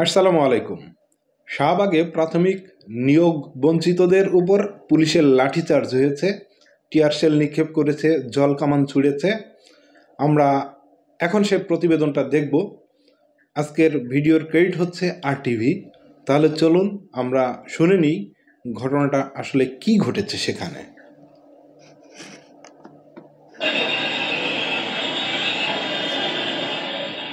আসসালামু আলাইকুম। শাহবাগে প্রাথমিক নিয়োগ বঞ্চিতদের উপর পুলিশের লাঠিচার্জ হয়েছে, টিয়ারশেল নিক্ষেপ করেছে, জল কামান ছুঁড়েছে। আমরা এখন সে প্রতিবেদনটা দেখব। আজকের ভিডিওর ক্রেডিট হচ্ছে RTV। তাহলে চলুন আমরা শুনে নিই ঘটনাটা আসলে কি ঘটেছে সেখানে।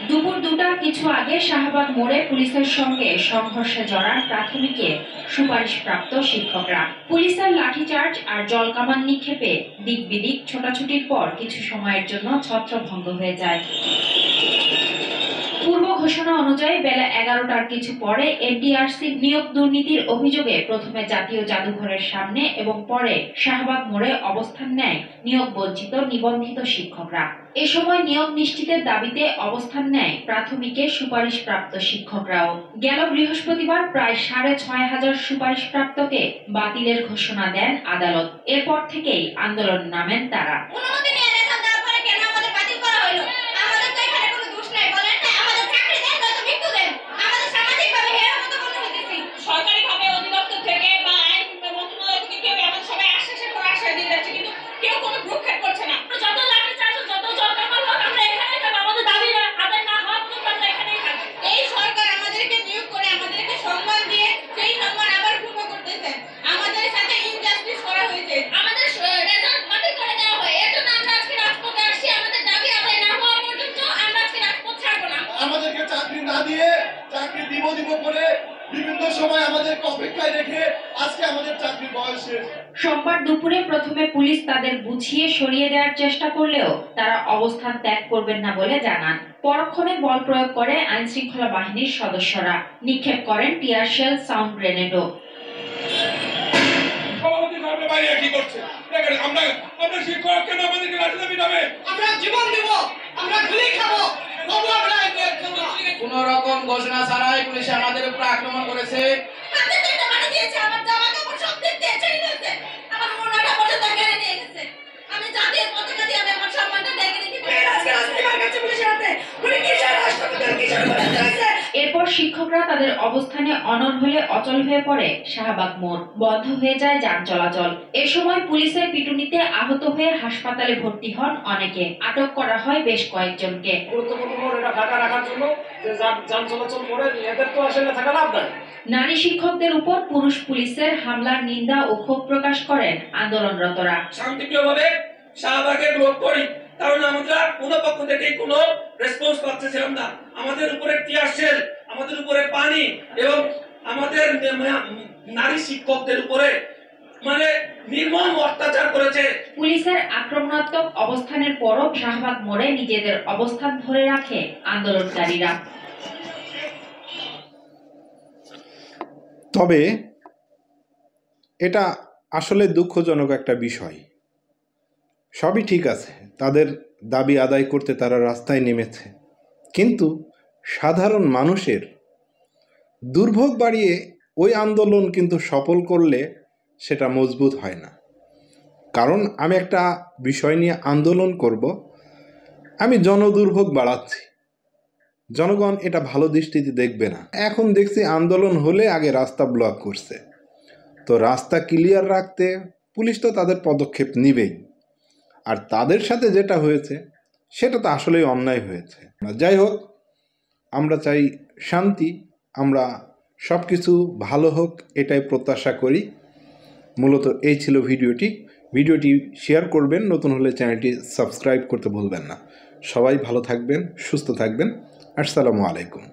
দুপুর 2টার কিছু আগে শাহবাগ মোড়ে পুলিশের সঙ্গে সংঘর্ষে জড়ান প্রাথমিকে সুপারিশপ্রাপ্ত শিক্ষকরা। পুলিশের লাঠিচার্জ আর জলকামান নিক্ষেপে দিক বিদিক ছোটাছুটির পর কিছু সময়ের জন্য ছত্রভঙ্গ হয়ে যায়। পূর্ব ঘোষণা অনুযায়ী বেলা 11টার কিছু পরে NTRC নিয়োগ দুর্নীতির অভিযোগে প্রথমে জাতীয় জাদুঘরের সামনে এবং পরে শাহবাগ মোড়ে অবস্থান নেয় নিয়োগ বঞ্চিত নিবন্ধিত শিক্ষকরা। এ সময় নিয়োগ নিশ্চিতের দাবিতে অবস্থান নেয় প্রাথমিকে সুপারিশপ্রাপ্ত শিক্ষকরাও। গেল বৃহস্পতিবার প্রায় 6,500 সুপারিশপ্রাপ্তকে বাতিলের ঘোষণা দেন আদালত। এরপর থেকেই আন্দোলন নামেন তারা। চাকরি দিব করে বিভিন্ন সময় আমাদেরকে অপেক্ষায় রেখে আজকে আমাদের চাকরির বয়স শেষ। সোমবার দুপুরে প্রথমে পুলিশ তাদের বুঝিয়ে সরিয়ে দেওয়ার চেষ্টা করলেও তারা অবস্থান ত্যাগ করবেন না বলে জানান। পরক্ষণে বল প্রয়োগ করে আইন শৃঙ্খলা বাহিনীর সদস্যরা নিক্ষেপ করেন টিয়ারশেল, সাউন্ড গ্রেনেডও। আমরা শিক্ষক কেন আমাদেরকে লাঠি দাবি? আমরা জীবন দেব, আমরা গুলি খাবো, কোন রকম ঘোষণা ছাড়াই পুলিশ আমাদের উপর আক্রমণ করেছে। এরপর শিক্ষকরা তাদের অবস্থানে অনড় হলে অচল হয়ে পড়ে শাহবাগ মোড়, বন্ধ হয়ে যায় যান চলাচল। এ সময় পুলিশের পিটুনিতে আহত হয়ে হাসপাতালে ভর্তি হন অনেকে। আটক করা হয় বেশ কয়েকজনকে। নারী শিক্ষকদের উপর পুরুষ পুলিশের হামলার নিন্দা ও ক্ষোভ প্রকাশ করেন আন্দোলনরতরা। শান্তিপ্রিয়ভাবে শাহবাগে ব্লক করি, কারণ আমরা কোনো পক্ষ থেকে কোনো রেসপন্স পাচ্ছিলাম না। আমাদের উপরে টিয়ারশেল, আমাদের উপরে পানি এবং আমাদের নারী শিক্ষকদের উপরে নির্মম অত্যাচার করেছে। পুলিশের আক্রমণাত্মক অবস্থানের পরও শাহবাগ মোড়ে নিজেদের অবস্থান ধরে রাখে আন্দোলনকারীরা। তবে এটা আসলে দুঃখজনক একটা বিষয়। সবই ঠিক আছে, তাদের দাবি আদায় করতে তারা রাস্তায় নেমেছে, কিন্তু সাধারণ মানুষের দুর্ভোগ বাড়িয়ে ওই আন্দোলন কিন্তু সফল করলে সেটা মজবুত হয় না। কারণ আমি একটা বিষয় নিয়ে আন্দোলন করব, আমি জনদুর্ভোগ বাড়াচ্ছি, জনগণ এটা ভালো দৃষ্টিতে দেখবে না। এখন দেখছি আন্দোলন হলে আগে রাস্তা ব্লক করছে, তো রাস্তা ক্লিয়ার রাখতে পুলিশ তো তাদের পদক্ষেপ নিবেই। আর তাদের সাথে যেটা হয়েছে সেটা তো আসলেই অন্যায় হয়েছে। যাই হোক, আমরা চাই শান্তি, আমরা সব কিছু ভালো হোক এটাই প্রত্যাশা করি। মূলত এই ছিল ভিডিওটি শেয়ার করবেন, নতুন হলে চ্যানেলটি সাবস্ক্রাইব করতে ভুলবেন না। সবাই ভালো থাকবেন, সুস্থ থাকবেন। আসসালামু আলাইকুম।